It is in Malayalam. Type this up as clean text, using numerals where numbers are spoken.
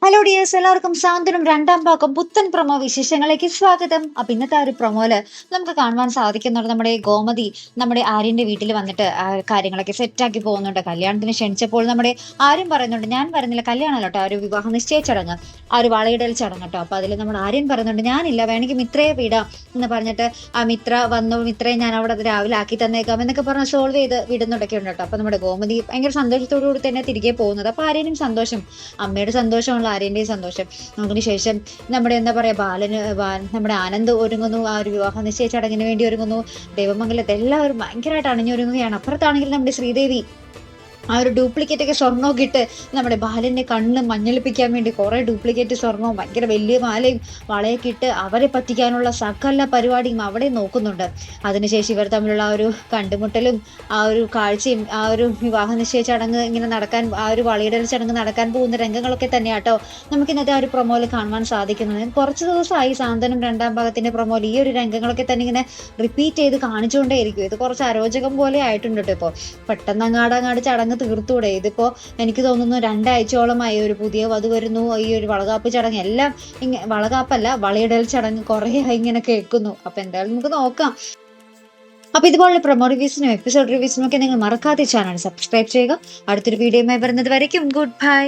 ഹലോ ഡിയേഴ്സ്, എല്ലാവർക്കും സാന്ത്വനം രണ്ടാം ഭാഗം പുത്തൻ പ്രൊമോ വിശേഷങ്ങളിലേക്ക് സ്വാഗതം. അപ്പൊ ഇന്നത്തെ ഒരു പ്രൊമോയില് നമുക്ക് കാണുവാൻ സാധിക്കുന്നുണ്ട് നമ്മുടെ ഗോമതി നമ്മുടെ ആര്യന്റെ വീട്ടിൽ വന്നിട്ട് കാര്യങ്ങളൊക്കെ സെറ്റാക്കി പോകുന്നുണ്ട്. കല്യാണത്തിന് ക്ഷണിച്ചപ്പോൾ നമ്മുടെ ആര്യൻ പറയുന്നുണ്ട്, ഞാൻ പറയുന്നില്ല, കല്യാണമല്ലോ കേട്ടോ, ഒരു വിവാഹ നിശ്ചയ ചടങ്ങ്, ആ ഒരു വളയിടൽ ചടങ്ങ് കേട്ടോ. അപ്പൊ അതിൽ നമ്മുടെ ആര്യൻ പറയുന്നുണ്ട്, ഞാനില്ല, വേണമെങ്കിൽ മിത്രയെ വിടാം എന്ന് പറഞ്ഞിട്ട് ആ മിത്ര വന്നു, മിത്രയെ ഞാൻ അവിടെ രാവിലെ ആക്കി തന്നേക്കാം എന്നൊക്കെ പറഞ്ഞ് സോൾവ് ചെയ്ത് വിടുന്നുണ്ടൊക്കെ ഉണ്ട് കേട്ടോ. അപ്പൊ നമ്മുടെ ഗോമതി ഭയങ്കര സന്തോഷത്തോടു കൂടി തന്നെ തിരികെ പോകുന്നത്. അപ്പൊ ആര്യനും സന്തോഷം, അമ്മയുടെ സന്തോഷമുള്ള ആര്യന്റെയും സന്തോഷം. അതിനുശേഷം നമ്മുടെ എന്താ പറയാ നമ്മുടെ ആനന്ദ് ഒരുങ്ങുന്നു, ആ ഒരു വിവാഹ നിശ്ചയ ചടങ്ങിന് വേണ്ടി ഒരുങ്ങുന്നു. ദേവമംഗലത്ത് എല്ലാവരും ഭയങ്കരമായിട്ട് അണിഞ്ഞൊരുങ്ങുകയാണ്. അപ്പുറത്താണെങ്കിൽ നമ്മുടെ ശ്രീദേവി ആ ഒരു ഡ്യൂപ്ലിക്കേറ്റ് ഒക്കെ സ്വർണ്ണമൊക്കെ ഇട്ട് നമ്മുടെ ബാലന്റെ കണ്ണ് മഞ്ഞളിപ്പിക്കാൻ വേണ്ടി കുറെ ഡ്യൂപ്ലിക്കേറ്റ് സ്വർണവും ഭയങ്കര വലിയ മാലയും വളയൊക്കെ ഇട്ട് അവരെ പറ്റിക്കാനുള്ള സകല പരിപാടിയും അവിടെ നോക്കുന്നുണ്ട്. അതിനുശേഷം ഇവർ തമ്മിലുള്ള ആ ഒരു കണ്ടുമുട്ടലും ആ ഒരു കാഴ്ചയും ആ ഒരു വിവാഹ നിശ്ചയ ചടങ്ങ് ഇങ്ങനെ നടക്കാൻ, ആ ഒരു വളയിടൽ ചടങ്ങ് നടക്കാൻ പോകുന്ന രംഗങ്ങളൊക്കെ തന്നെയാട്ടോ നമുക്ക് ഇന്നത്തെ ആ ഒരു പ്രൊമോയിൽ കാണുവാൻ സാധിക്കുന്നത്. കുറച്ച് ദിവസമായി സാന്ത്വനം രണ്ടാം ഭാഗത്തിന്റെ പ്രൊമോയിൽ ഈ ഒരു രംഗങ്ങളൊക്കെ തന്നെ ഇങ്ങനെ റിപ്പീറ്റ് ചെയ്ത് കാണിച്ചുകൊണ്ടേയിരിക്കും. ഇത് കുറച്ച് അരോചകം പോലെ ആയിട്ടുണ്ട് കേട്ടോ. ഇപ്പോൾ പെട്ടെന്ന് അങ്ങാട് ചടങ്ങ് തീർത്തൂടെ? ഇതിപ്പോ എനിക്ക് തോന്നുന്നു 2 ആഴ്ചയോളമായി ഒരു പുതിയ വധു വരുന്നു, ഈ ഒരു വളകാപ്പ് ചടങ്ങ് എല്ലാം വളകാപ്പല്ല, വളയിടൽ ചടങ്ങ് കുറെ ഇങ്ങനെ കേൾക്കുന്നു. അപ്പൊ എന്തായാലും നമുക്ക് നോക്കാം. അപ്പൊ ഇതുപോലുള്ള പ്രൊമോ റിവ്യൂസിനും എപ്പിസോഡ് റിവ്യൂസിനും ഒക്കെ നിങ്ങൾ മറക്കാതെ ചാനൽ സബ്സ്ക്രൈബ് ചെയ്യുക. അടുത്തൊരു വീഡിയോയുമായി വരുന്നത് വരയ്ക്കും ഗുഡ് ബൈ.